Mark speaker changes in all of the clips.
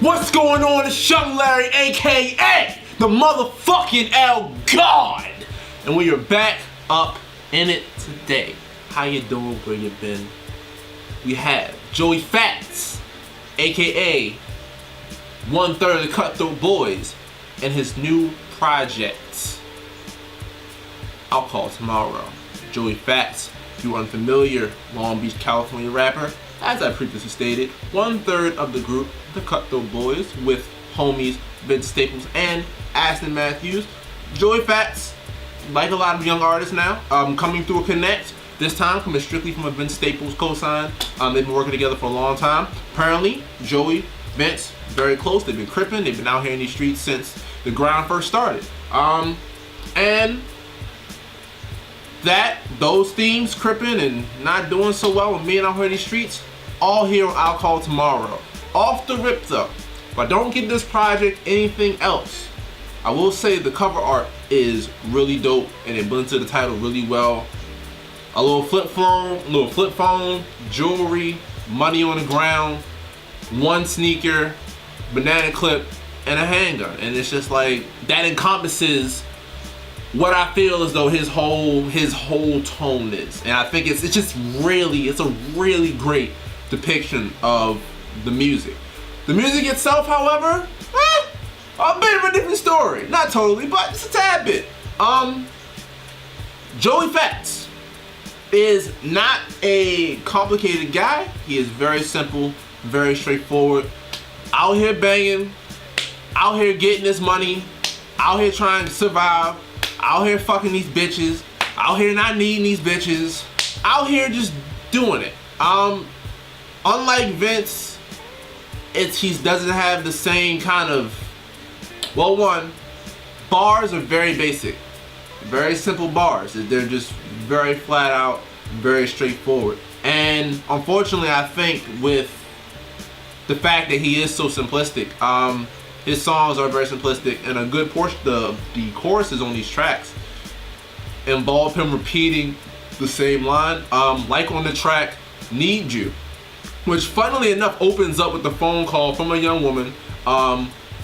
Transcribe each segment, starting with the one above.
Speaker 1: What's going on? It's Young Larry, aka the motherfucking L God, and we are back up in it today. How you doing? Where you been? We have Joey Fatts, aka 1/3 of the Cutthroat Boys, and his new project, I'll Call Tomorrow. Joey Fatts, if you're unfamiliar, Long Beach, California rapper. As I previously stated, 1/3 of the group, the Cutthroat Boys, with homies Vince Staples and Aston Matthews. Joey Fatts, like a lot of young artists now, coming through a connect. This time coming strictly from a Vince Staples cosign. They've been working together for a long time. Apparently, Joey, Vince, very close. They've been crippin'. They've been out here in these streets since the grind first started. And those themes, crippin' and not doing so well with being out here in these streets, all here on I'll Call Tomorrow. Off the rip though, if I don't get this project anything else, I will say the cover art is really dope and it blends to the title really well. A little flip phone, jewelry, money on the ground, one sneaker, banana clip, and a handgun. And it's just like, that encompasses what I feel as though his whole tone is. And I think it's a really great depiction of the music. The music itself, however, a bit of a different story. Not totally, but just a tad bit. Joey Fatts is not a complicated guy. He is very simple, very straightforward. Out here banging, out here getting this money, out here trying to survive, out here fucking these bitches, out here not needing these bitches, out here just doing it. Unlike Vince, he doesn't have the same kind of, well, one, bars are very basic, very simple bars. They're just very flat out, very straightforward. And unfortunately, I think with the fact that he is so simplistic, his songs are very simplistic, and a good portion, the choruses on these tracks involve him repeating the same line. Like on the track Need You, which funnily enough opens up with the phone call from a young woman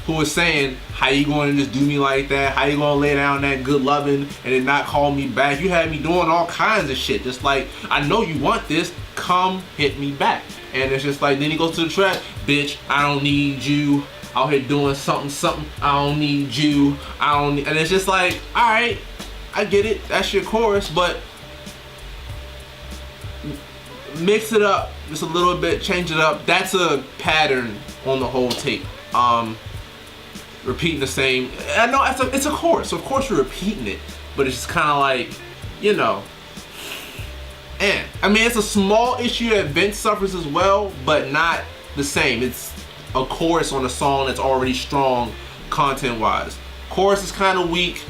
Speaker 1: who was saying, how you going to just do me like that? How you going to lay down that good loving and then not call me back? You had me doing all kinds of shit. Just like, I know you want this, come hit me back. And it's just like, then he goes to the track, bitch, I don't need you. Out here doing something, I don't need you. And it's just like, all right, I get it. That's your chorus, but mix it up just a little bit, change it up. That's a pattern on the whole tape. Repeating the same. I know it's a chorus, so of course you're repeating it, but it's just kind of like, you know. And I mean, it's a small issue that Vince suffers as well, but not the same. It's a chorus on a song that's already strong content-wise. Chorus is kind of weak,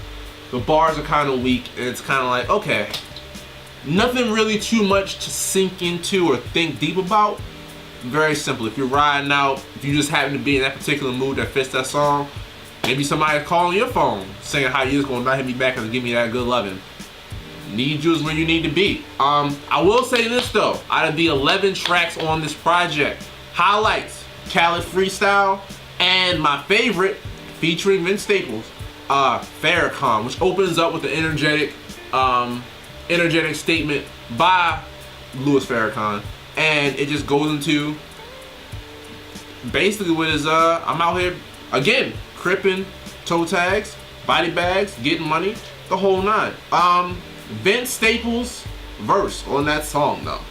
Speaker 1: the bars are kind of weak, and it's kind of like, okay, nothing really too much to sink into or think deep about. Very simple. If you're riding out, if you just happen to be in that particular mood that fits that song, maybe somebody's calling your phone saying how you just gonna not hit me back and give me that good loving. Need you is where you need to be. I will say this though, out of the 11 tracks on this project, highlights Khaled Freestyle, and my favorite, featuring Vince Staples, Farrakhan, which opens up with the energetic statement by Louis Farrakhan, and it just goes into basically what is I'm out here again, crippin', toe tags, body bags, getting money, the whole nine. Vince Staples' verse on that song though,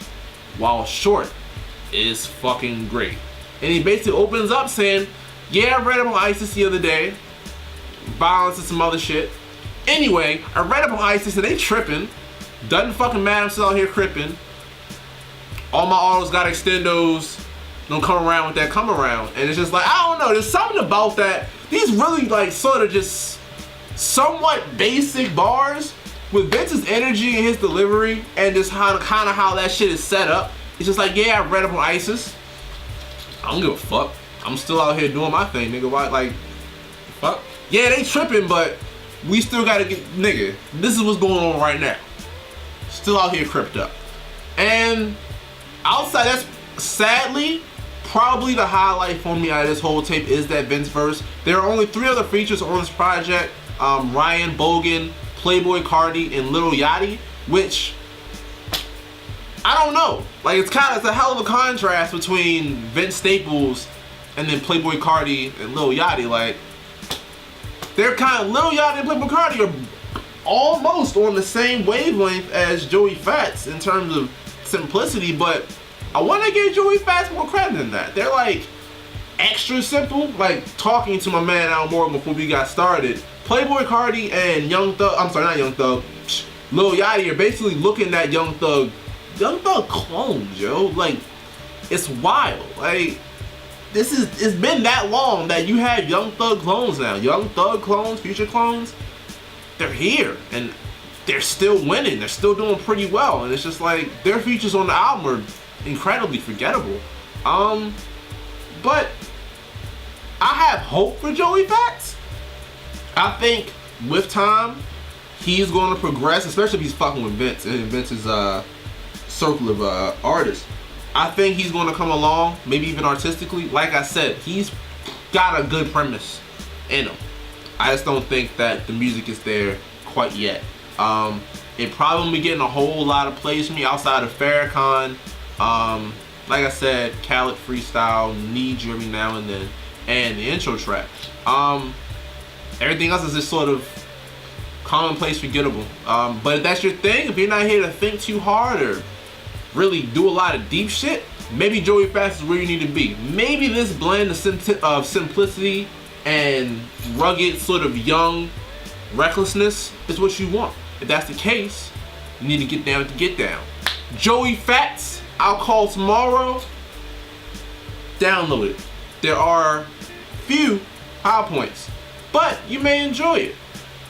Speaker 1: while short, is fucking great. And he basically opens up saying, yeah, I read up on ISIS the other day, violence and some other shit. Anyway, I read up on ISIS and they tripping. Doesn't fucking matter, I'm still out here crippin'. All my autos got extendos. Don't come around with that come around. And it's just like, I don't know, there's something about that. These really like sort of just somewhat basic bars with Vince's energy and his delivery and just kind of how that shit is set up. It's just like, yeah, I read up on ISIS. I don't give a fuck. I'm still out here doing my thing, nigga. Why, like, fuck? Yeah, they tripping, but we still gotta get, nigga, this is what's going on right now. Still out here crypto. And outside, that's sadly Probably the highlight for me out of this whole tape is that Vince verse. There are only 3 other features on this project. Ryan Bogan, Playboi Carti, and Lil Yachty, which I don't know. Like, it's a hell of a contrast between Vince Staples and then Playboi Carti and Lil Yachty. Like, they're kind of, Lil Yachty and Playboi Carti are almost on the same wavelength as Joey Fats in terms of simplicity, but I want to give Joey Fats more credit than that. They're like extra simple. Like, talking to my man Al Morgan before we got started, Playboi Carti and Young Thug, I'm sorry, not Young Thug, Lil Yachty are basically looking at Young Thug clones, yo. Like, it's wild. Like, it's been that long that you have Young Thug clones now. Young Thug clones, Future clones, they're here and they're still winning. They're still doing pretty well, and it's just like their features on the album are incredibly forgettable. But I have hope for Joey Fats. I think with time he's going to progress, especially if he's fucking with Vince and Vince's circle of artists. I think he's going to come along, maybe even artistically. Like I said, he's got a good premise in him. I just don't think that the music is there quite yet. It probably won't be getting a whole lot of plays from me outside of Farrakhan. Like I said, Khaled Freestyle, Need You every now and then, and the intro track. Everything else is just sort of commonplace, forgettable. But if that's your thing, if you're not here to think too hard or really do a lot of deep shit, maybe Joey Fats is where you need to be. Maybe this blend of simplicity and rugged, sort of young recklessness is what you want. If that's the case, you need to get down to get down. Joey Fats, I'll Call Tomorrow. Download it. There are few PowerPoints, but you may enjoy it.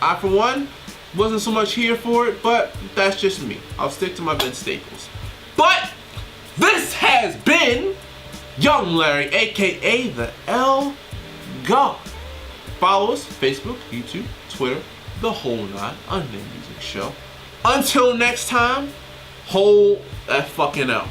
Speaker 1: I, for one, wasn't so much here for it, but that's just me. I'll stick to my Vince Staples. But this has been Young Larry, aka the L God. Follow us, Facebook, YouTube, Twitter, the whole nine, Unnamed Music Show. Until next time, hold that fucking L.